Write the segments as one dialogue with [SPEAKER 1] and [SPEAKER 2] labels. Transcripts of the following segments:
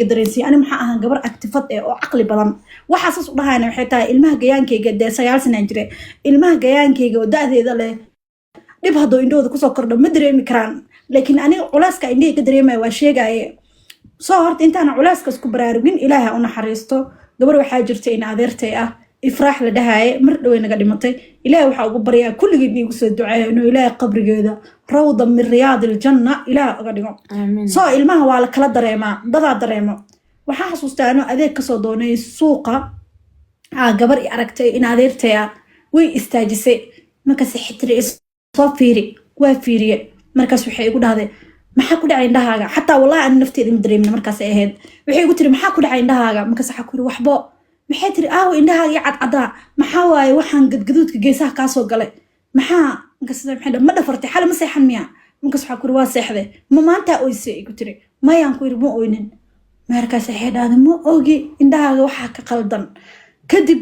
[SPEAKER 1] دريسي أنا محاها قبر أكتفت أو عقلي بلان وحاسس ودها أنا حتى المه جيان كي قد سيال سنجري المه جيان كي قد ذي ذله نبها دو إندو ذكو سكر دم مدري مكران لكن أنا علاسك عندي قدري ما وشيء جاي صارت أنت أنا علاسك سكبرارين إلها أنا حريستو قبر وحاجرتي إن عذرتي إفراح لدهاي مرد وين قدمتي إلهي وحا قبريا كل قد يقصد الدعاء إنه إلهي قبر جيدا روضا من رياض الجنة إلهي قدمه
[SPEAKER 2] آمين
[SPEAKER 1] سو إلما هو على كلا دريما ضغط دريما وحا حسوستا إنه أذيك كسودوني سوقا قبر أركتي إن عذرتي وي استاجسي مركز حتري صفيري وفيري مركز وحي يقول هذا maxaa ku dhacay indhahaaga xataa wallahi aan nafteeda ma dareemin markaas ay ahayd waxay igu tiri maxaa ku dhacay indhahaaga markaas waxa ku yiri waxbo maxay tiri indhahaaga ii cadcada maxaa waaye waxaan gadgaduudka geesaha ka soo galay maxaa markaas maxay ma dhafartay xal ma seexan miya markaas waxa ku yiri waa seexday ma maanta ooysay igu tiri mayaan ku yiri ma ooynin markaas waxay dhahday ma oogi indhahaaga waxa ka qaldan kadib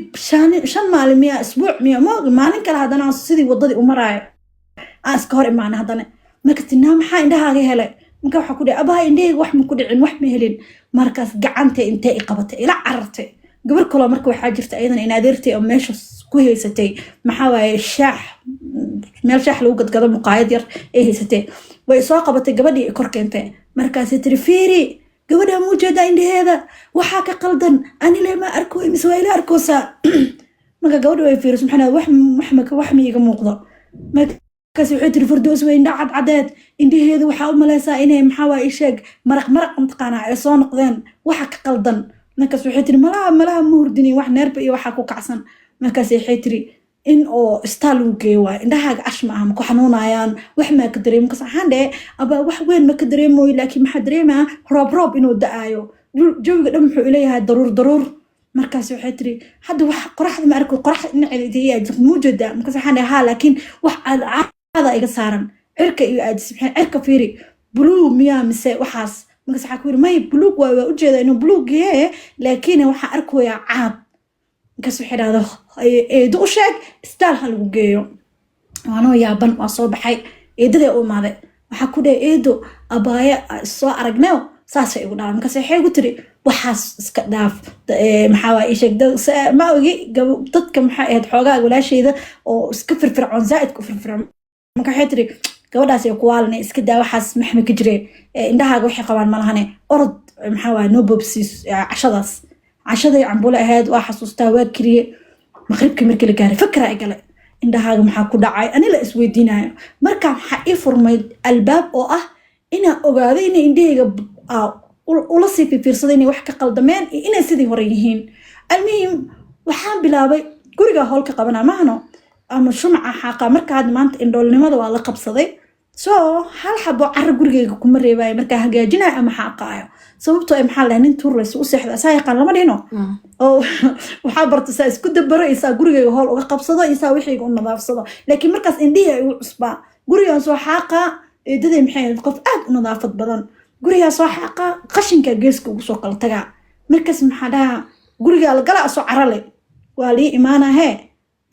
[SPEAKER 1] shan maalin miya isbuuc miya ma oogi maalin kale hadana sidii wadadii u maraay iska hor imaan hadana markaas tinaa maxaa indhahaaga helay marka waxa ku dhacay abaha indhahayga wax ma ku dhicin wax ma helin markaas gacanta intee i qabatay ila carartay gabar kale marka waxa jirta ayadana in adeertay oo meesha ku heysatay maxaa waaye shaax meel shaax lagu gadgado muqaayad yar ay heysatay way soo qabatay gabadhii kor keentay markaas tiri fiiri gabadha muujeeda indhaheeda waxa ka qaldan ani leema arko imis waa ila arkoosa marka gabadha way fiiris maxaa wax ma iga muuqdo كاس وحيد الفردوس وين دعت عداد إندي هذا وحاول ملاسا إنه محاوى إيشاق مرق متقانا عصان قذان وحك قلدن نكاس وحيد ملا موردني وح نربي وحكو كعسن نكاس وحيد إن أو استالو جوا إن ده حاجة أشمع مكو حنونا يان وح ما كدري مكاس حنده أبا وح وين ما كدري مو لكن ما حدري ما راب إنه دعايو جو قدام إليها ضرور مركز وحيد حد وح قرح ما أركو قرح إن عدية موجودة مكاس حنده ها لكن وح هذا إيجا صارن عركة يؤدس عركة فيري بلو مياه مساء وحاس مكس حكوير ماي بلوغ ووجد إنه بلوغ هي لكن وح أركو يا عاب مكس وحيد هذا دوشك استالها الوجيو وأنا يابن وصوب حي إيدي أو ماذا وحكو ده إيدو أبايا سو أرجناو ساسة يقول نعم مكس حي قتري وحاس سكداف محاوى إيشك ده ما أجي ضد محايد حاجة ولا شيء ده أو سكفر فرعون زائد كفر فرعون marka waxay tiri gabadhaas ay ku waalnay iska daa waxaas maxma ka jireen indhahaaga waxay qabaan malahane orod maxaa waa no bobsis cashada cambuula ahayd waa xasuustaa waa kiriye maqribkii markii la gaaray fakra ay galay indhahaaga maxaa ku dhacay ani la isweydiinayo marka waxa ii furmay albaab oo ah inaan ogaado inay indhahayga ula sii fiirsaday inay wax ka qaldameen inay sidii hore yihiin almuhim waxaan bilaabay guriga howl ka qabanaa mahano ama shumaca xaqa marka had maanta indhoolnimada waa la qabsaday soo hal xabo carro gurigeyga kuma reebay marka hagaajinay ama xaqaayo sababtoo ay maxaa lahayn intuu rays u seexda asaa yaqaan lama dhino oo waxa barta saa isku dabaro isaa gurigeyga hool uga qabsado isaa wixii u nadaafsado laakiin markaas indhihi ay u cusbaa gurigan soo xaqa eedaday maxay qof aad u nadaafad badan guriga soo xaqa qashinka geeska ugu soo kala tagaa markaas maxaa dhaha guriga la gala soo carale waa lii imaanahe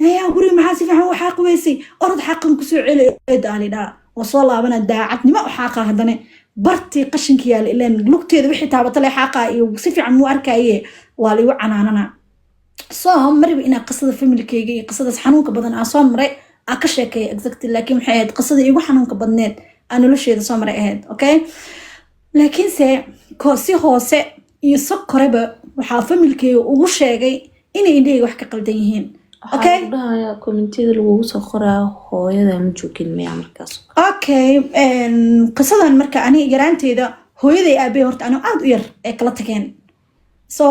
[SPEAKER 1] يا قولي محاسب عن وحاق ويسي أرد حاق كسوع على إدالي دا وصلا بنا داعتني ما حاقة هذني برتي قشن كيا لأن لقتي ذبحي تابط لي حاقة وصفي عن مؤركاية والي وعنا أنا صام مري بإنا قصة فيلم الكيجي قصة حنوك بدن عصام مري أكشكي أكزكت لكن حياة قصة يجو حنوك بدنات أنا ليش هذا صام مري هاد أوكي لكن كوسي هوسي يسكر بقى وحافم الكي وشاقي إني إندي وحكي قلديهين
[SPEAKER 2] okay waxaa commentida lagu soo qoraa hooyada ma joogin miya markaas
[SPEAKER 1] okay qisadan marka ani yaraanteeda hooyaday aabay horta anu aad u yar ee kala tageen so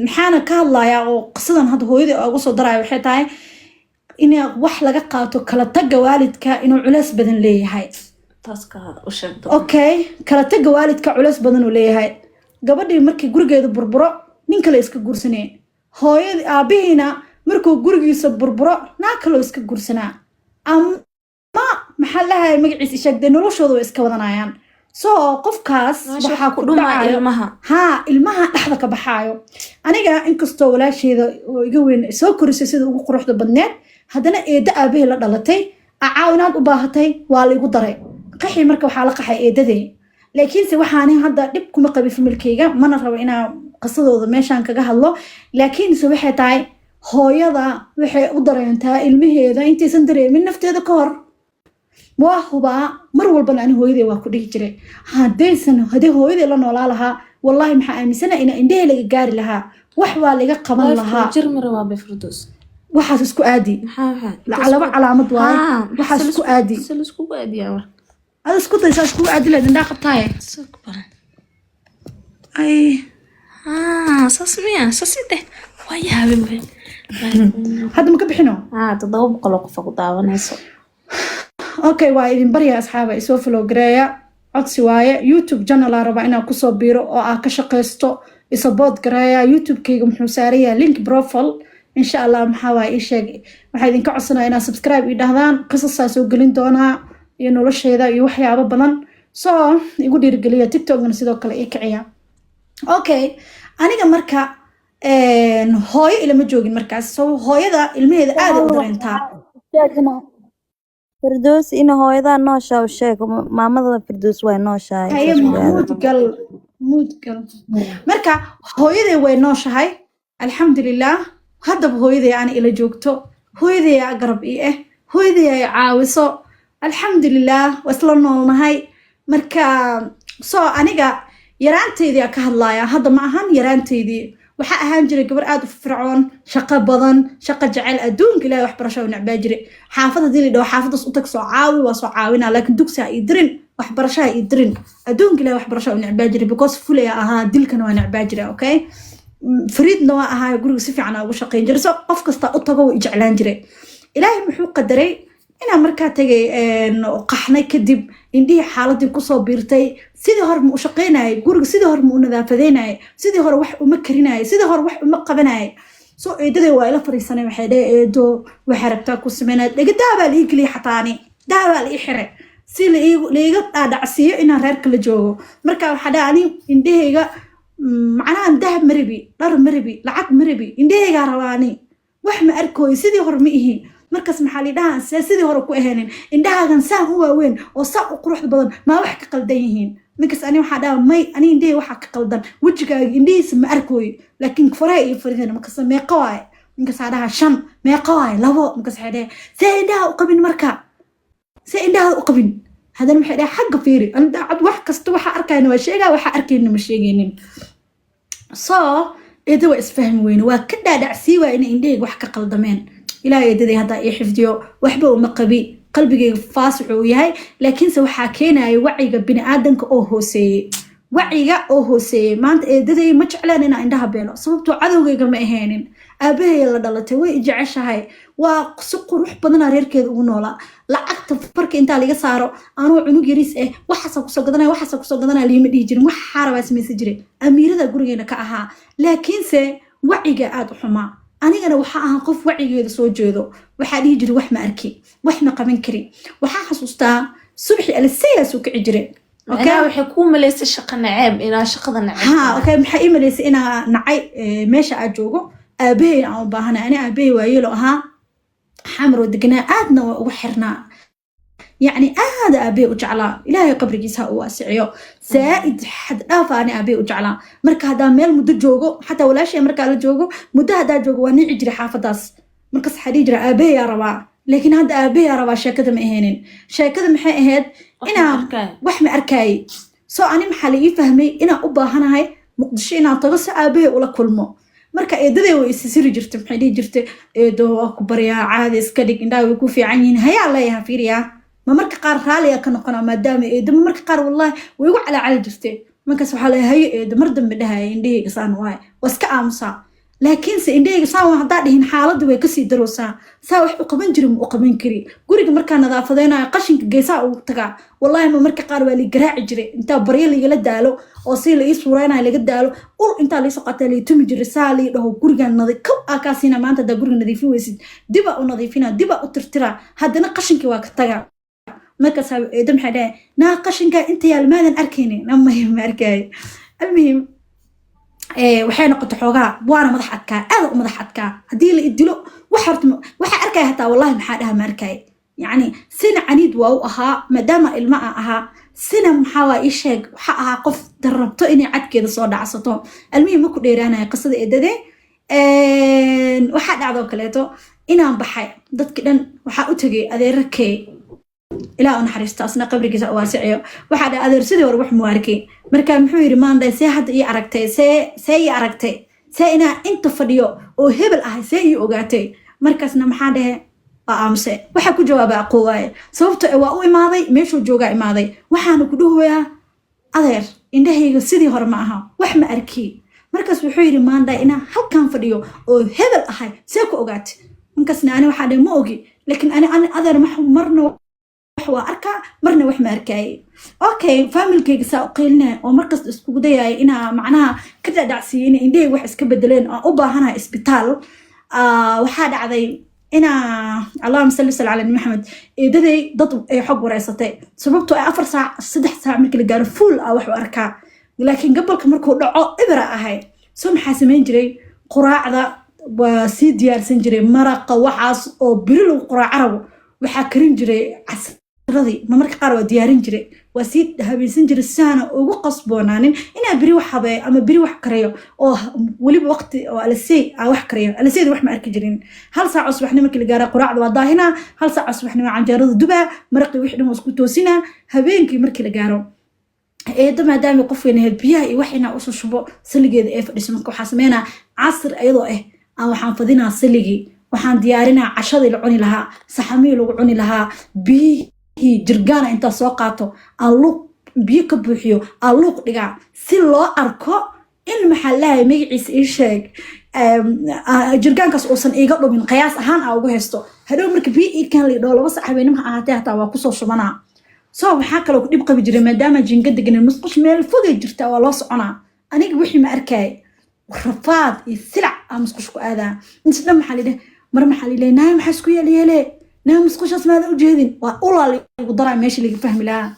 [SPEAKER 1] maxaana ka hadlayaa oo qisadan hadda hooyaday ugu soo daray waxay tahay in wax laga qaato kala tagga waalidka inuu culays badan leeyahay
[SPEAKER 2] taas ka hada u sheegto
[SPEAKER 1] okay kala tagga waalidka culays badan uu leeyahay gabadhii markii gurigeedu burburo nin kale iska guursaneen hooyadii aabihiina markuu gurigiisa burburo naa kaloo iska gursanaa ama maxaa lahaay magaciisa sheegday noloshooda way iska wadanayaan soo qofkaas waxaa ku dhumaya ilmaha dhexda ka baxaayo aniga inkastoo walaasheeda oo iga weyn soo korisay sida ugu quruxda badneed haddana eedda aabahii la dhalatay caawinaad u baahatay waa la igu daray qaxii marka waxaa la qaxay eedaday لكن سوى حاني هذا دب كم قبي في ملكيجا ما نرى إنا قصده ماشان كجاه الله لكن سوى حتاي هويدا وحي قدر أنتها المهيدا أنت سندري من نفط هذا كار واهبا مرول بلاني هويدا وكله جري هذا سنة هذا هويدا لنا ولا لها والله محامي سنة إن إنديه اللي جار لها وحوى اللي قبل لها
[SPEAKER 2] جرم روا بفردوس
[SPEAKER 1] waxaas isku aadi laba calaamad waaye waxaas isku aadi
[SPEAKER 2] isku aadi ama
[SPEAKER 1] ada isku daysaa isku aadi la indhaa qabtaaye ay
[SPEAKER 2] sasmiya sasite wayaabin been
[SPEAKER 1] hadda ma ka bixino
[SPEAKER 2] 700 qof ku daawanayso
[SPEAKER 1] okay waa idin bariya asxaaba isoo follow gareeya codsi waaye YouTube channel aan rabaa inaan kusoo biiro oo aan ka shaqeysto support gareeya YouTube-kayga muxuu saarayaa link profile إن شاء الله محاوى إيشيء واحد إنك عصنا أنا سبسكرايب إدهان قصص سوقلين دونا ينولش هذا يوحي عبا بلن يقول يرجليه تيك توك نسيدو كلا إيكعيا أوكي أنا جمركا هاي إلى مجوجين مركز هاي ذا المية ذا عادة بدرينتها
[SPEAKER 3] فردوس إنه هاي ذا ناشا وشيك ماما ذا فردوس وين ناشا
[SPEAKER 1] هاي موت قل مركا هاي ذا وين ناشا هاي الحمد لله هذا بهويدي يعني إلى جوجتو هويدي أقرب إيه هويدي عاوسو الحمد لله وصلنا لنهاي مركا أنا يرانتي ذي كهلايا هذا معهن يرانتي ذي وحق هانجري قبل آدو في فرعون شقة بضن شقة جعل أدون كلا وحبرشة ونعباجري حافظة دي اللي دو حافظة صوتك صعاوي وصعاوينا لكن دوكسا يدرن وحبرشة يدرن أدون كلا وحبرشة ونعباجري بكوس فولي أها ديل كانوا نعباجري أوكي فريد نوع أها يقولوا سفي عنا وشقين جرسو قف قصة أطقوا إجعلان جري إلهي محو قدري إنا مركا تجي قحناي كدب إندي حالتي كوسو بيرتي سيدي هرم وشقيناي يقولوا سيدي هرم ونذافذيناي سيدي هر وح ومكريناي سيدي هر وح ومقبناي سو إيدي وايلا فريساني وحيدا إيدو وحربتا كوسمينا لقد دابا ليقلي حطاني دابا لي حرق سي ليقط دعسيو إنا ريرك لجوغو مركا وحداني إندي هيغا معناها دهب مربي دار مربي لعق مربي إنديه رواني وحما أركوي سيدي هرمئه مركز محلي ده سيدي هركو إهانين إندها غنسان هو وين وصاق قروح بدن ما وحك قلديهين مركز أنا وحدا ماي أنا إنديه وحك قلدن وجهك إنديه سما أركوي لكن كفراي فريدنا مركز ما قواي مركز هذا شم ما قواي لو مركز هذا سيدها وقبل مركا سيدها وقبل هذا المحل حق فيري أنا عاد واحد كستو واحد أركين وشيء واحد أركين ومشيجين إذا واسفهم وين وكذا دعسي وإن إنديك وحكي قلدمين إلى يدي هذا يحفظيو وحبه مقبي قلبي فاسع وياي لكن سو حكينا وعي بني آدم كأوهوسي وعي أوهوسي ما أنت إذا ما تعلن عندها بينه صوبته عذوقي كما إهانين أبيه يلا دلته ويجعش هاي وسق روح بدنا ريركيد ونولا lacagta farka inta laga saaro aanu cunug yariis waxa ku soo gadanay liima dhigi jirin wax xarabaas meesha jiray amiirada gurigeena ka ahaa laakiin se waciga aad u xumaa anigana waxa ahaa qof wacigeeda soo jeedo waxa dhigi jiray wax ma arki wax ma qaban kari waxa xasuustaa subaxii alsiyaas uu kici jiray
[SPEAKER 2] okay waxa ku maleysay shaqo naceeb ila shaqada naceeb
[SPEAKER 1] ha okay maxay maleysay ina nacay meesha aad joogo aabay aan u baahanaa ani aabay waayelo ahaa حمرو دقنا آدنا وحرنا يعني هذا أبي وجعله إلهي قبر جيسها واسعيو زائد حد أنا أبي وجعله مركا هذا ميل مدة جوجو حتى ولا شيء مركا على جوجو مدة هذا جوجو واني عجري حافظاس مركز حديجرة أبي يا روا لكن هذا أبي يا روا شاكذا مهينين شاكذا محيهد إنا وحمي أركاي سو أنا محلي فهمي إنا أبا هنا هاي مقدشينا طغس أبي ولا كل مو marka eedadey way isiri jirtay maxay dhigi jirtay eedo ku bariya caadi iska dhig indhaa way ku fiican yihiin hayaa leeyahay fiiriya ma marka qaar raaliya ka noqona maadaama eedo marka qaar wallahi way ugu calaacali jirtay markaas waxa leeyahay eedo mar dambe dhahay indhahayga saan waay waska aamusa laakiin se indhahayga saan hadaa dhihin xaaladdu way kasii daroosaa saa wax u qaban jirin u qaban kari guriga markaa nadaafadeynayo qashinka geesaa ugu tagaa wallahi ma marka qaar waa li garaaci jiray inta baryo ligala daalo oo si la ii suuraynayo laga daalo ul inta la soo qatay la tumi jiray saa la dhaho guriga nadiif ka akaasina maanta da guriga nadiifin weysid diba u nadiifina diba u tirtira hadana qashinka waa ka tagaa marka saa eedam xadee na qashinka inta yaalmaadan arkayni nama ma arkay almuhim waxay noqotay xoogaa waana madax adkaa aad u madax adkaa hadii la idilo waxa arkay hataa wallahi maxaa dhaha ma arkay يعني سنة عنيد واو أها مدام الماء أها سنة محاوى إيشيك وحقها قف دربتو إني عد كده صودا عصتو المهم مكو ديرانا قصة إدادي وحاد عضو كليتو إنا بحي ضد كدن وحا أتغي أذي ركي إلا أن حريستا أصنا قبري كيسا واسعيو وحاد أذي رسيدي وروح مواركي مركا محوي رمان داي سي حد إي عرقتي سي عرقتي سي إنا إنتو فديو وهبل أهي سي إي أغاتي مركاسنا محاده أمسي waxa ku jawaaba aqooway sababtoo ah waa u imaaday meeshu jooga imaaday waxaan ku dhahoyaa adeer indhahayga sidii hore ma aha wax ma arki markaas wuxuu yiri maanta ina halkan fadhiyo oo hebel ahay see ku ogaatay markaasna ani waxa dhay ma ogi laakiin ani adeer marna wax waa arkaa marna wax ma arkay okay familkayga saa u qeylina oo markaas isku dayay ina macnaha ka dhacsiin indhahayga wax iska bedeleen oo u baahanahay isbitaal waxa dhacday إنا اللهم صل على محمد ددي ضد حق ورئيستي سببتو 4 ساعة 6 ساعة مركي لقارو فول أوح وأركا لكن قبل كمركو دعو إبرا أهي سوم حاسمين جري قراع ذا وسيد ديار سنجري مرق وحاس أو بريلو قراع عربو وحاكرين جري عسردي ما مركي قارو ديارين جري وسيد هابين سنجري السانة وقصبونانين إنا بري وحبي أما بري وحكريو أو ولي بوقت أو ألسي أو وحكريو ألسي وح ما أركجرين هل ساعة صبحنا مركي لقارا قراع ذا ضاهنا هل ساعة صبحنا عن جارد دبا مرقي وحدهم وسكوتوسنا هابينكي مركي لقارو إيه ما دام يقفين هالبيئة وحنا أصل شبو سلقي ذا إف اسمك وحاسمينا عصر أيضا إيه أو حنفضينا سلقي وحن ديارنا عشرة العني لها سحميل وعني لها هي جرجانا انت سوقاتو اللوق بيك بوحيو اللوق دغا سي لو اركو ان محلها ميغيس ايشيك جرجانكاس اوسن ايغا دومين قياس ahaan aa ugu heesto hadhow marka bii kan li dhow laba sax habeenimo ahaatay hataa waa ku soo shubana soo waxa kale ku dib qabi jiray maadaama jinga degan musqash meel fogay jirta waa loo soconaa aniga wixii ma arkay rafaad iyo silac musqash ku aada inta maxalide mar maxalile naay maxaa isku yeelay نعم مسقوش ماذا أجهدين وأولى لقدرة ماشي اللي فهم لها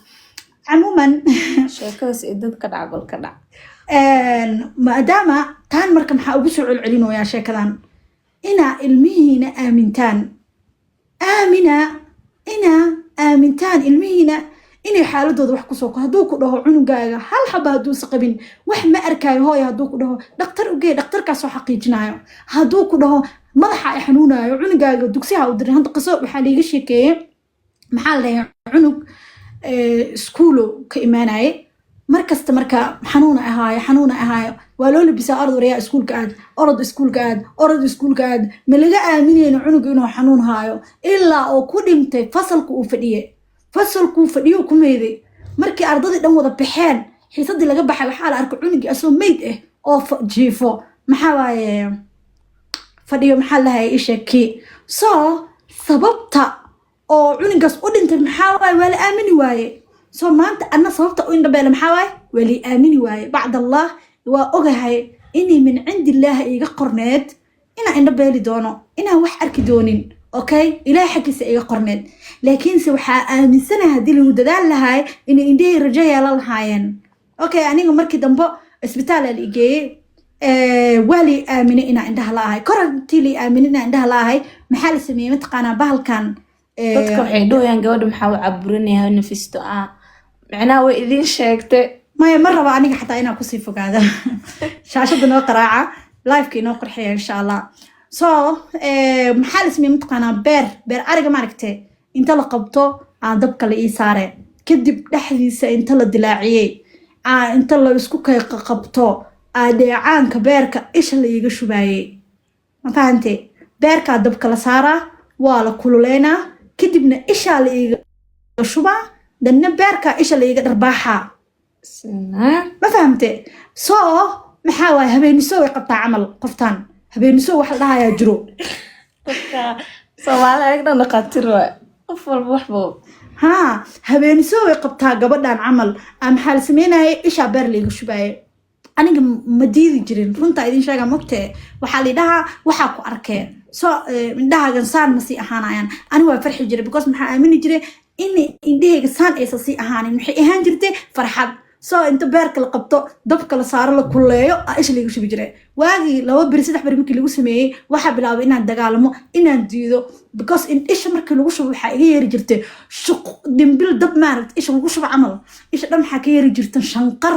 [SPEAKER 1] عموما
[SPEAKER 2] شكرا سيدت كدع بالكدع
[SPEAKER 1] ما دام كان مركم حاوبسوا العلين ويا شكرا إنا المهنة آمنتان آمنتان المهنة إني حالته ذو حكوا سوق هدوك ده عنقايا هل حب هدو سقبين وح ما أركاي هاي هدوك ده دكتور كاسو حقي جنايو هدوك ده مدحا يحنونا عنقايا دوكسيها ودري هند قصو بحالي شيكي محل له عنق سكولو كإيماناي مركز تمركا حنونا أهاي ولو لبسا أرض رياء سكول كاد أرض سكول كاد ملقا آمنين عنق إنه حنون هايو إلا أو كدمتي فصلكو فديو كميدي مركي أرضي دم وضا بحال حيصدي لغا بحال حال أركو عنقي أسو ميد أو جيفو محاواي فديو محال لها إيشاكي سببتا أو عنقاس أدنت محاواي ولا آمني واي ما أنت أنا سببتا أين دبالا محاواي ولي آمني واي بعد الله وأغهي إني من عند الله إيغا قرنات إنا إن دبالي دونو إنا وح أركي دونين أوكي إلهي حكي سيغا قرنات لكن سوحا آمن سنة هدي الوددال لهاي إن إنديه رجايا للهاين أوكي يعني مركي دنبو اسبتال الإيجي والي آمني إنا عندها لهاي كورنتي لي آمني إنا عندها لهاي محال سميه متقانا بهالكان
[SPEAKER 2] dadka waxay dhooyaan gabadha maxaa u caburinaya nafisto macnaa way idin sheegtay
[SPEAKER 1] ما مرة أنا حتى أنا كوسي فوق هذا شاشة نو قراعة لايف كي نو قرحية إن شاء الله محل اسمي متقنا بير أرجع معركتي أنت لقبته عن دبك اللي صاره كدب لحظة أنت للدلاعية أنت اللي بسكوك قبته عن كبيرك إيش اللي يجي شباي ما فهمتي بيرك دبك لصاره ولا كلنا كدبنا إيش اللي يجي شبا دنا بيرك إيش اللي يجي رباحة ما فهمتي محاوي هبين نسوي قطع عمل قفتان هبين نسوي واحد لها يا جرو
[SPEAKER 2] سوالي أقدر نقاتل قفل بوحبو
[SPEAKER 1] ها هبين نسوي قبتها قبضان عمل محال سمينا إيش عبرلي وشباي أنا مديدي جرين رنتا إذن شاقا مكتي وحالي لها وحاكو أركين من لها قنصان مسيء أهانا يعني أنا وفرح جري بكوس محا آميني جري إني إنديه قنصان إيساسي أهاني محي إهان جرتي فرحب soo inta beerka la qabto dabka la saaro la kuleeyo isha lagu shubi jiray waagii 2 bari 3 bari markii lagu sameeyay waxa bilaabay inaan dagaalamo inaan diido because in isha markii lagu shubo waxa iga yeeri jirtay shuq dimbil dab maarad isha lagu shubo camal isha dhan waxa ka yeeri jirtay shanqar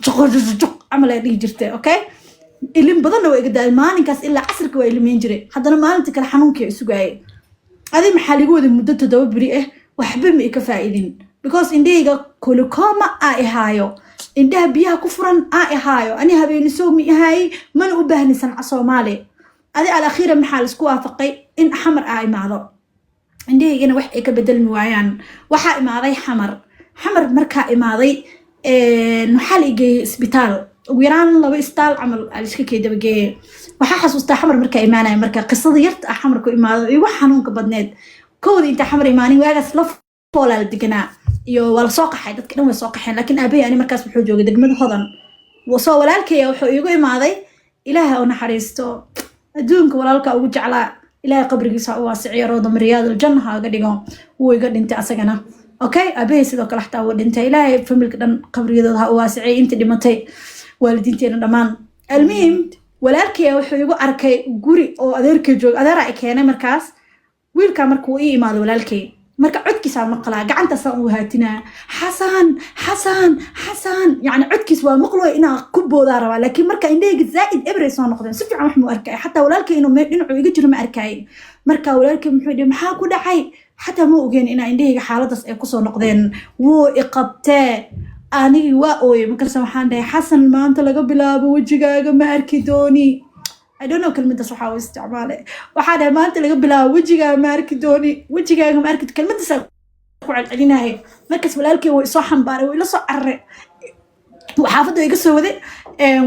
[SPEAKER 1] juq camal ay dhigi jirtay okay ilin badan oo iga daal maalinkaas ilaa casirka waa ilmeen jiray haddana maalinta kale xanuunkii isugaayay adi maxaa lagu waday muddo 7 bari waxba ma ka faa'iidin because indhayga kolokoma ahaayo indhaha biyaha ku furan ahaayo ani habeenisoo mi ahay mana u baahni sanca Soomaali adi al akhira maxaa la isku waafaqay in xamar imaado indhaygana wax ay ka bedelmi waayaan waxa imaaday xamar markaa imaaday maxaa la igay isbitaal ugu yaraan 2 isbitaal camal iska keedabagee waxa xasuustaa xamar markaa imaanay markaa qisada yarta xamar ku imaado iyo wax xanuunka badneed koodi inta xamar imaanin waagaas la foolal deganaa iyo wala soo qaxay dadka dhan way soo qaxeen laakiin aabay ani markaas wuxuu joogay degmada hodan soo walaalkay wuxuu iigu imaaday ilaahay oo naxariisto adduunka walaalka ugu jeclaa ilaahay qabrigiisa u waasiciyo rooda mariyaadul janna ha ga dhigo wuu iga dhintay asagana okay aabay sidoo kale xataa wuu dhintay ilaahay familka dhan qabrigooda ha u waasiciyo inta dhimatay waalidiinteena dhamaan almuhim walaalkay wuxuu iigu arkay guri oo adeerkay joog adeera ay keenay markaas wiilka markuu ii imaado walaalkay marka codkiisa maqlaa gacantaas uu haatinaa xasan yani codkiis waa maqlo inaa ku boodaa rabaa laakiin marka indhayga zaid ebre soo noqdeen si fiican wax mu arkay xataa walaalkay inuu dhinacu iga jiro ma arkay marka walaalkay muxuu dhigay maxaa ku dhacay xataa ma ogeen inaa indhayga xaaladaas ay ku soo noqdeen wuu iqabtee anigi waa ooyay markaas waxaan dhahay xasan maanta laga bilaabo wajigaaga ma arki dooni I don't know كلمة صحة واستعماله وحدا ما أنت اللي قبلها وجهها ما أركدوني وجهها ما أركد كلمة سقوع علينا هي مركز ولالك وصح مباري ولا صعر وحافظه يقصوا ذي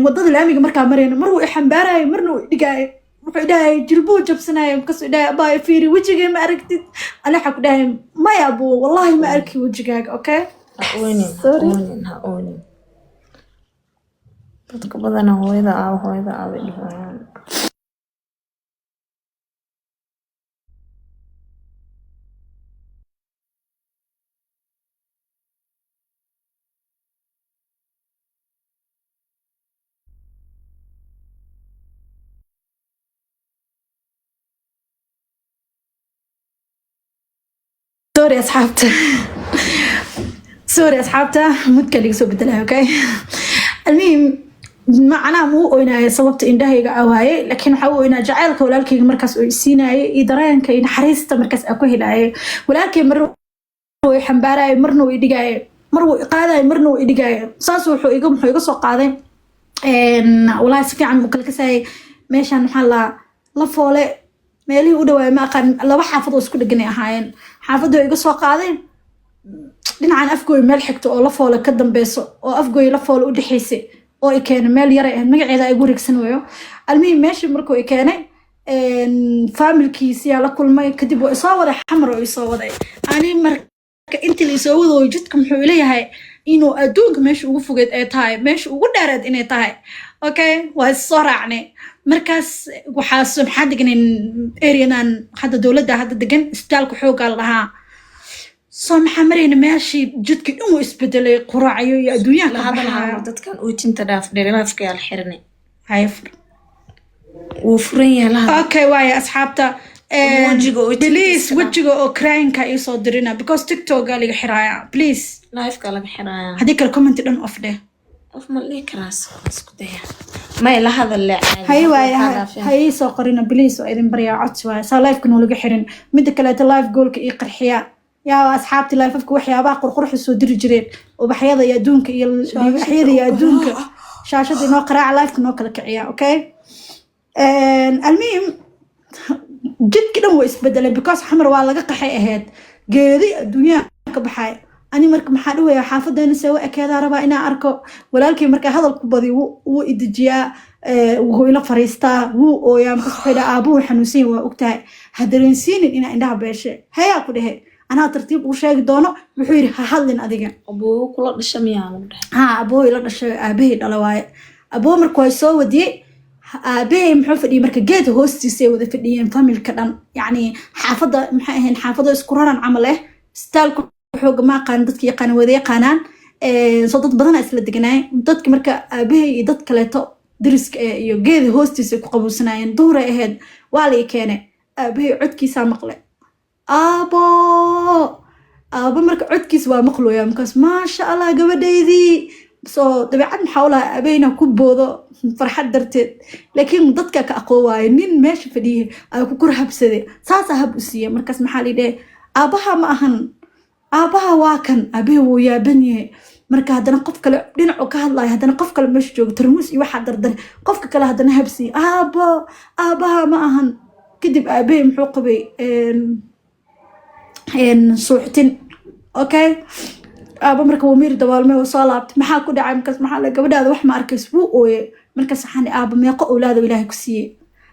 [SPEAKER 1] وضد الأمي مركا مرينا مروا إحمباري مرنوا دقاي وحداي جلبو جب سناي وكسر داي باي فيري وجهي ما أركد أنا حق داي ما يابو والله ما أركي وجهك أوكي
[SPEAKER 2] هقوني dadka badan hooyada ay dhahayaan
[SPEAKER 1] سوري أصحابته متكلم سو بدلها أوكي المهم معناه مو إنه صوبت إن ده يجعوهاي لكن حاول إنه جعلك ولكن مركز أسينا يدرين كين حريصة مركز أكوه لاي ولكن مرو يحمباري مرنو يدقاي مرو قاعدة مرنو يدقاي صاصو حو يقوم حو يقصو قاعدة والله سكي عن مكلك ساي ماشان محلا لفولي مالي ودوا ما كان لو حافظوا اسكو دغني اهاين حافظوا iga soo qaadeen dhinacaan afgooy meel xigto oo la foolo ka dambeeso oo afgooy la foolo u dhaxaysay oo ay keenay meel yar ah magaceeda ay gurigsan weeyo almiin meeshii markuu ay keenay familkiisa la kulmay kadib oo soo wada xamar oo soo waday ani marka intii la soo wado jidka muxuu leeyahay inuu adduunka meesha ugu fogeed ay tahay meesha ugu dheereed inay tahay okay waa soo raacnay markaas waxaa subxaan degan areanan hadda dawladda hadda degan isbitaalka xoogaa lahaa soo maxaa marayna meeshii jidka dhan uu isbedelay quraacyo iyo adduunyaha ka hadlayo
[SPEAKER 2] dadkan uu tinta dhaaf dheeraafka yaal xirnay
[SPEAKER 1] hayfur
[SPEAKER 2] wuu furan yahay
[SPEAKER 1] okay waaya asxaabta wajiga oo craanka ay soo dirina because TikTok laga xiraaya please
[SPEAKER 2] live-ka laga xiraaya
[SPEAKER 1] hadii kale comment dhan off dheh
[SPEAKER 2] of ma lii karaas isku daya ما إلا هذا اللي
[SPEAKER 1] هاي واي هاي سوقرنا بليس وإذن بريا عطس واي صار لايف كنوا لقى حرين مدة كلات اللايف قولك إيه قرحيا يا أصحابتي لايف أفك وحيا باقر قرح السودر جرين وبحياضة يا دونك بحياضة يا دونك شاشة إنه قراءة لايف كنوا كلك عيا أوكي المهم جد كده هو إسبدله بكاس حمر والله قحي أهد جدي الدنيا كبحي أنا مرك محلوة يا حافظ أنا سوي كذا ربا أنا أركو ولكن مرك هذا الكبدي وإدجيا وهو إلى فريستا هو يا مخفي أبوه حنوسين وقتها هدرنسين إن عندها بيش هيا كده أنا ترتيب وشاك دونه بحير هحلن أديجا
[SPEAKER 2] أبوه كل الشميان
[SPEAKER 1] ها أبوه إلى أبيه دلواي أبوه مرك يسوي ودي أبيه محفظ مرك جيت هوستي سوي ذا في الدين فاميل كلام يعني حافظة محاهن حافظة سكران عمله ستالكم xoog ma qaan dadkii qaan waday qaanaan soo dad badan isla deganay dadka marka aabahay iyo dad kaleeto dariska iyo geeda hoostiisa ku qabuusanayeen duhur ay ahayd waa la keenay aabahay codkiisa maqlay aabo marka codkiisa waa maqlooyaa markaas maasha allah gabadhaydii soo dabeecad maxaa ulaha aabahayna ku boodo farxad darteed laakiin dadka ka aqoowaayo nin meesha fadhiyay ay ku kurhabsade saasa hab u siiya markaas maxaa la yidhahay aabaha ma ahan aabaha waa kan aabahay wuu yaaban yahay marka haddana qof kale dhinacu ka hadlayo haddana qof kale meesha joogo tarmuus iyo waxaa dardar qofka kale haddana habsiiya aabaha ma ahan kadib aabahay muxuu qabay suuxtin okay aaba marka wuu miir dabaalmay oo soo laabtay maxaa ku dhacay markaas maxaa la gabadhaada wax ma arkays wuu ooyay markaas waxaan aaba meeqo awlaado ilaahay ku siiyey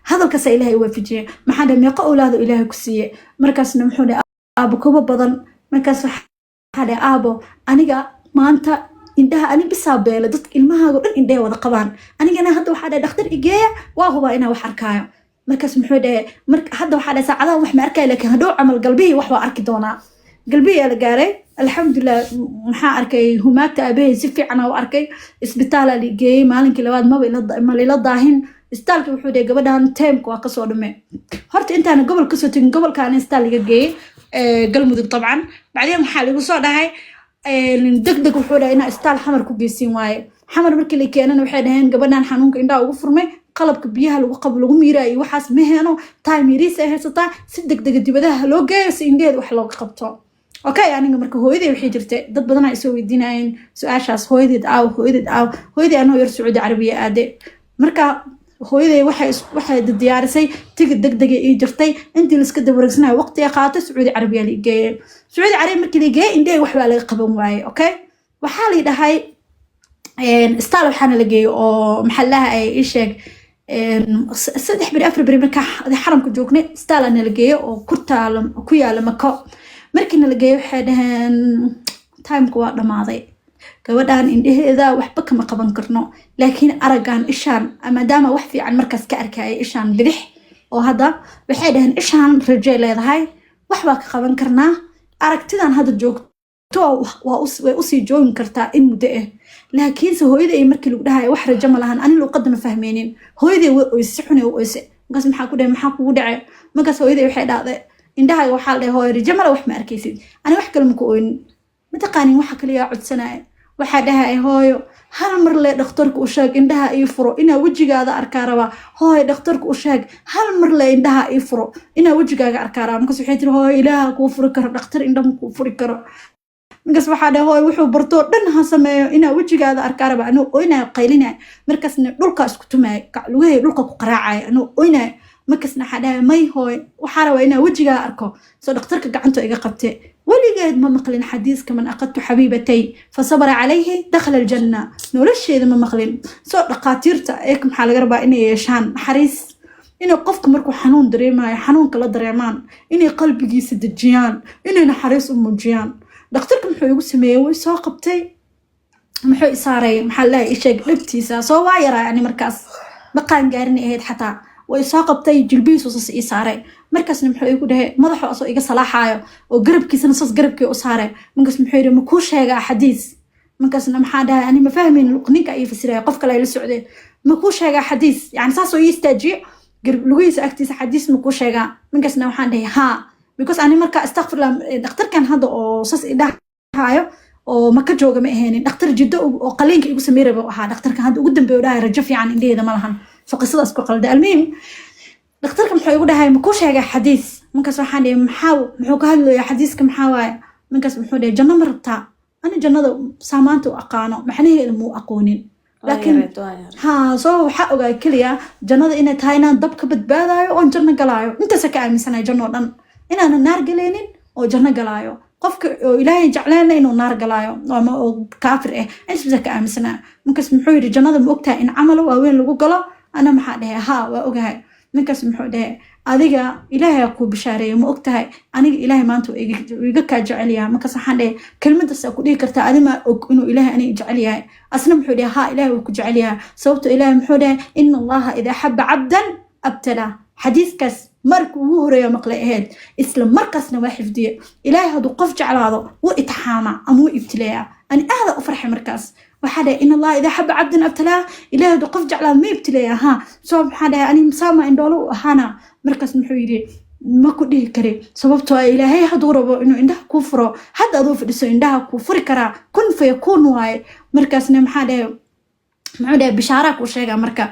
[SPEAKER 1] hadalkaas ilaahay waafajiyay maxaa dhahay meeqo awlaado ilaahay ku siiyey markaasna muxuu dhahay aaba kuba badan markaas waxaa dhahay aabo aniga maanta indhaha ani bisaa beela dadka ilmahaaga dhan indhaha wada qabaan anigana hadda waxaa dhahay dhakhtar igeeya waa hubaa inaa wax arkaayo markaas muxuu dhahay hadda waxaa dhahay saacadaha wax ma arkaayo laakiin hadhow camal galbihii wax waa arki doonaa galbihii la gaaray alxamdulilah maxaa arkay humaagta aabahay si fiican u arkay isbitaala la geeyey maalinkii labaad ma lila daahin isbitaalkii wuxuu dhahay gabadhan taymka waa kasoo dhumay horta intaana gobol kasoo tegin gobolkaana isbitaal laga geeyey galmudug dabcan bacdeen waxaa lagu soo dhahay degdeg wuxuu dhahay inaa isbitaal xamar ku geysiin waaye xamar markii la keenana waxay dhaheen gabadhan xanuunka indhaha ugu furmay qalabka biyaha lagu miiraayo waxaas ma heeno time yariis ay haysataa si degdega dibadaha loo geeyo si indheheed wax looga qabto okay aniga marka hooyaday waxay jirtay dad badan ay soo weydiinayeen su'aashaas hooyadeed hooyaday anoo yar Sacuudi Carabiya aade marka hooyaday waxay diyaarisay tigid degdeg ay jirtay intii la iska dabareegsanayo waqti ay qaatay Sacuudi Carabiya la geeyay Sacuudi Carabiya markii la geeyay indheey wax baa laga qaban waayay okay waxaa la dhahay isbitaal waxaana la geeyay oo maxallaha ay ii sheeg 3 bari 4 bari marka xaramka joognay isbitaal ana la geeyay oo ku yaala Mako markiina la geeyay waxay dhaheen timeka waa dhamaaday gabadhan indhaheeda waxba kama qaban karno laakiin aragan ishaan maadaama wax fiican markaas ka arkay ishaan bidix oo hadda waxay dhaheen ishaan rajay leedahay wax baa ka qaban karnaa aragtidan hadda joogto way u sii joogin kartaa in muddo ah laakiin hooyaday markii lagu dhahay wax rajo ma lahan ani luqad ma fahmeenin hooyaday way oysi xunay u oysi markaas maxaa ku dhahay maxaa kugu dhacay markaas hooyaday waxay dhahday indhaha waxaa la dhahay hooyo rajo mala wax ma arkaysid ani wax kale ma ku ooyin mataqaanin waxa kaliya codsanaya waxaa dhahay hooyo hal mar le dhakhtarku u sheeg indhaha ii furo inaa wejigaada arkaa rabaa hooyo dhakhtarku u sheeg hal mar le indhaha ii furo inaa wejigaaga arkaa rabaa markaas waxay tiri hooyo ilaaha kuu furi karo dhakhtar indha ma kuu furi karo markaas waxaa dhahay hooyo wuxuu bartoo dhan ha sameeyo inaa wejigaada arkaa rabaa anuu oynaya qaylinaya markaasna dhulka isku tumaya lugahay dhulka ku qaraacaya anuu oynaya markaasna waxaa dhahay may hooyo waxaa rabaa inaa wejigaa arko soo dhakhtarka gacanta iga qabtay ولقيت ما مقلن حديث كمن أخذت حبيبتي فصبر عليه دخل الجنة نولش إذا ما مقلن سو دقاتيرتا إيكم حال قربا إني يشان حريص إني قفك مركو حنون دريما حنون كلا دريمان إني قلبي جيسد الجيان إني نحريص أم الجيان دكتوركم محو يقول سميوي سو قبتي محو إصاري محلا إيشاق لبتيسا سو وايرا يعني مركز بقان قارني إيهد حتى وإساق قبتي جلبيس وصص إصاري markaasna muxuu igu dhahay madaxu asoo iga salaaxayo oo garabkiisana sas garabkii u saaray markaas muxuu yiri ma ku sheegaa xadiis markaasna maxaa dhahay ani ma fahmin ninka ay fasiraya qof kale la socday ma ku sheegaa xadiis yani saas oo istaajiyo lugiisa agtiisa xadiis ma ku sheegaa markaasna waxaan dhahay ha because ani marka astaghfirullah dhakhtarkan hadda oo sas idhahayo oo ma ka jooga ma aheenin dhakhtar jiddo oo qaliinka igu sameeyay buu ahaa dhakhtarkan hadda ugu dambeeyay dhahay rajo fiican indheeda ma lahan soo qisadaas ku qalday almuhim دكتورك محو يقول هاي مكوش هاي حديث منكس وحاني محو كهلو يا حديثك محاواي منكس محو دي جنة مرتا أنا جنة سامانتو أقانو محنيه المو أقونين لكن ها صو حقو جاي كليا جنة إنا تاينا دبك بدبادايو وان جنة قلايو انت سكاي مثلا جنة دان إنا النار قلينين او جنة قلايو قفك إلهي جعلنا إنه نار قلايو أو كافر إيه إيش بسكاي مثلا منكس محو يري جنة مؤقتها إن عملوا وين لقو قلا أنا محادها ها وأوجهاي ninkaas muxuu dhahay adiga ilaahay ku bishaareeyo ma ogtahay aniga ilaahay maanta iga ka jecel yahay markaas waxaan dhahay kelmadaas ku dhigi kartaa adima og inuu ilaahay ani jecel yahay asna muxuu dhahay ha ilaahay ku jecel yahay sababtoo ilaahay muxuu dhahay inna allaha idha habba 'abdan أبتلى حديث كاس مرك وهو يا مقلئهاد إسلام مركز نواحف دي إلهي هادو قف على هذا وإتحامى أمو ابتلاء أنا هذا أفرح مركز وحدا إن الله إذا حب عبد ابتلاه إلهي هادو قف على ما ابتلاء ها صوب حدا أنا مسامع إن دولو هانا مركز محويري ما كده كري سببتو إلهي هادو ربو إنه عندها كفره حتى أضو فدسو عندها كفر كرا كن فيكون واي مركز نمحدا معوده بشارك وشيغا مركا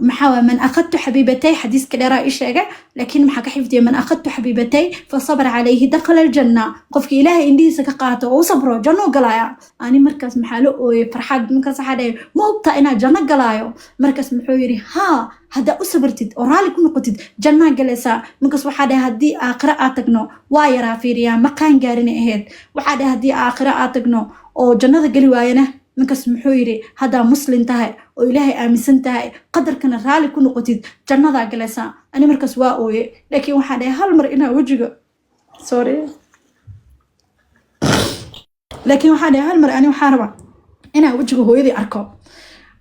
[SPEAKER 1] محاوى من أخذت حبيبتي حديث كده رأي شيغا لكن محاك حفظي من أخذت حبيبتي فصبر عليه دخل الجنة قفك إلهي إندي سكاقاته وصبره جنو قلايا أني مركز محالو فرحاد مركز حدا موبتا إنا جنة قلايو مركز محويري ها هذا أصبرتد أورالك نقطد جنة قلسا مركز وحدا هدي آخرة آتقنو وايرا فيريا مقان قارني إهيد وحدا هدي آخرة آتقنو أو جنة قلي واينه markaas muxuu yiri hadaa muslim tahay oo ilaahay aaminsan tahay qadarkana raali ku noqotid jannada galaysa ani markaas waa ooye laakiin waxa dhahay hal mar inaa wajiga laakiin waxa dhahay hal mar ani waxa rabaa inaa wajiga hooyadii arko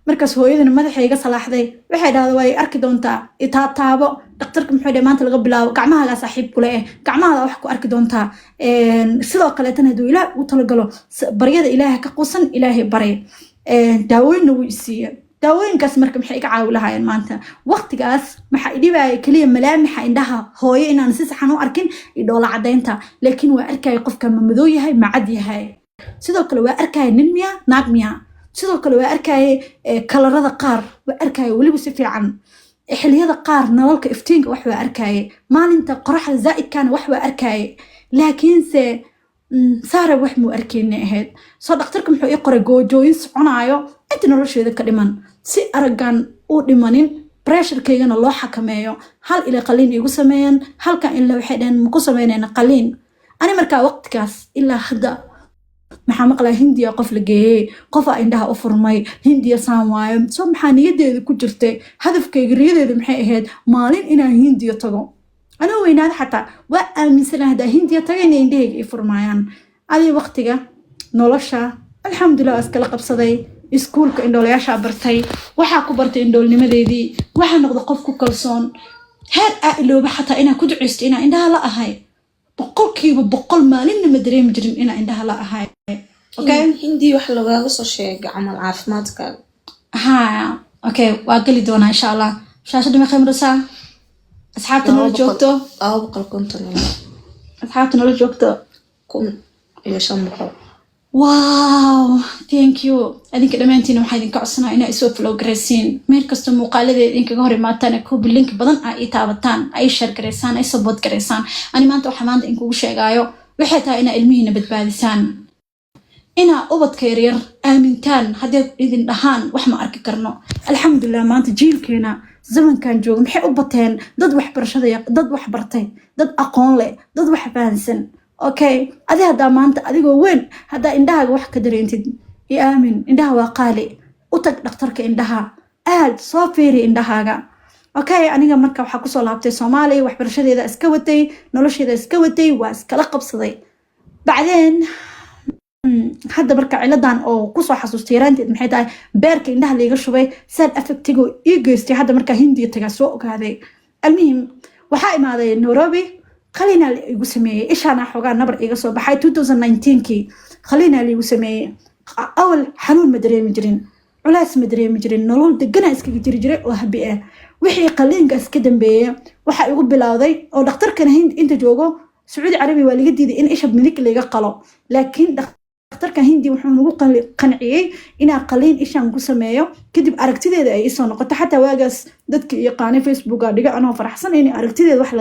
[SPEAKER 1] markaas hooyadina madaxayga salaaxday waxay dhahday way arki doontaa taabo dhaqtarka muxuu dhahay maanta laga bilaabo gacmahaaga saaxiib kule gacmahaaga wax ku arki doontaa sidoo kale tan haduu ilaahay u talagalo baryada ilaahay ka quusan ilaahay baray daawooyin uu isiiyo daawooyinkaas marka maxay iga caawi lahaayeen maanta waqtigaas maxaa idhibaay kaliya malaamixa indhaha hooyo inaan si saxan u arkin idhoola cadaynta laakiin waa arkay qofka madow yahay macad yahay sidoo kale waa arkay nin miya naag miya sidoo kale waa arkay kalarada qaar waa arkay waliba si fiican xilliyada qaar nalalka iftiinka wax waa arkay maalinta qoraxda zaa'idkana wax waa arkay laakiin se saara wax mu arkeen ahayd soo dhaqtarka muxuu ii qoray goojooyin soconaayo inta nolosheeda ka dhiman si aragan u dhimanin pressurekeygana loo xakameeyo hal ila qaliin igu sameeyeen halkan ila waxay dhaheen ma ku sameynayna qaliin ani markaa waqtigaas ilaa hadda maxaa maqlaa hindiya qof la geeyey qofa indhaha u furmay hindiya saan waayo soo maxaa niyadeeda ku jirtay hadafkayga riyadeeda maxay ahayd maalin inaan hindiya tago أنا ويناد حتى وأمن سنة هذا هندية تغيني عندي يفرمايان هذه وقتها نولشة الحمد لله أسكال قبصدي إسكول كإندول ياشا برتي وحا كبرت إندول نمدي دي وحا نقضى قفكو كالصون هاد أقلو بحتى إنا كدعست إنا عندها لا أهاي بقول كيبو بقول مالين مدري مجرم إنا عندها لا أهاي
[SPEAKER 2] أوكي هندي وحلو غاغسو شيء عمل عافماتك
[SPEAKER 1] ها أوكي وأقلي دونا إن شاء الله شاشة دمي خيم رسا أصحابتنا نولا جوكتو
[SPEAKER 2] بقل كنتن
[SPEAKER 1] أصحابتنا نولا جوكتو
[SPEAKER 2] كن إلى شمبقو
[SPEAKER 1] واو ثانك يو أديك دمانتينا waxaa idin ka codsanaa inaa isoo flow gareysiin meel kasta muuqaaladeeda idinkaga hor imaataan ku link badan ay taabataan ay share gareysaan ay support gareysaan ani maanta waxa maanta in kugu sheegayo waxay tahay inaa ilmihiina badbaadisaan inaa ubadka yaryar aamintaan haddii idin dhahaan wax ma arki karno alxamdulilah maanta jiilkeena zamankan jooga maxay u bateen dad waxbarashada dad wax bartay dad aqoon leh dad wax fahansan okay adi haddaa maanta adigoo weyn haddaa indhahaaga wax ka dareentid iyo aamin indhaha waa qaali u tag dhaqtarka indhaha aad soo fiiri indhahaaga okay aniga marka waxaa kusoo laabtay soomaaliya waxbarashadeeda iska watay nolosheeda iska watay waa iskala qabsaday bacdeen hadda marka ciladan oo kusoo xasuustay yaraanteed maxay tahay beerka indhaha liiga shubay sad affectigo ii geystay hadda marka hindiya tagaa soo ogaaday almuhim waxaa imaaday nairobi خلينا يقسمي إيش أنا حوجا نبر إيجاسو بحي 2019 خلينا اللي يقسمي أول حنون مدري مجرين علاس مدري مجرين نلول دقنا إسك جري وهبئة وحي قلين قاس كدم بيه وحا يقول بلاضي أو دكتور كان هند أنت جوجو سعودي عربي واللي جديد إن إيش بملك اللي قالوا لكن دكتور كان هندي وحنا قنعيه إن قلين إيش نقسميه كدب أركتي ذا أي صنع قط حتى واجس دتك يقاني فيسبوك أديك أنا فرحسن إني أركتي ذا وحلا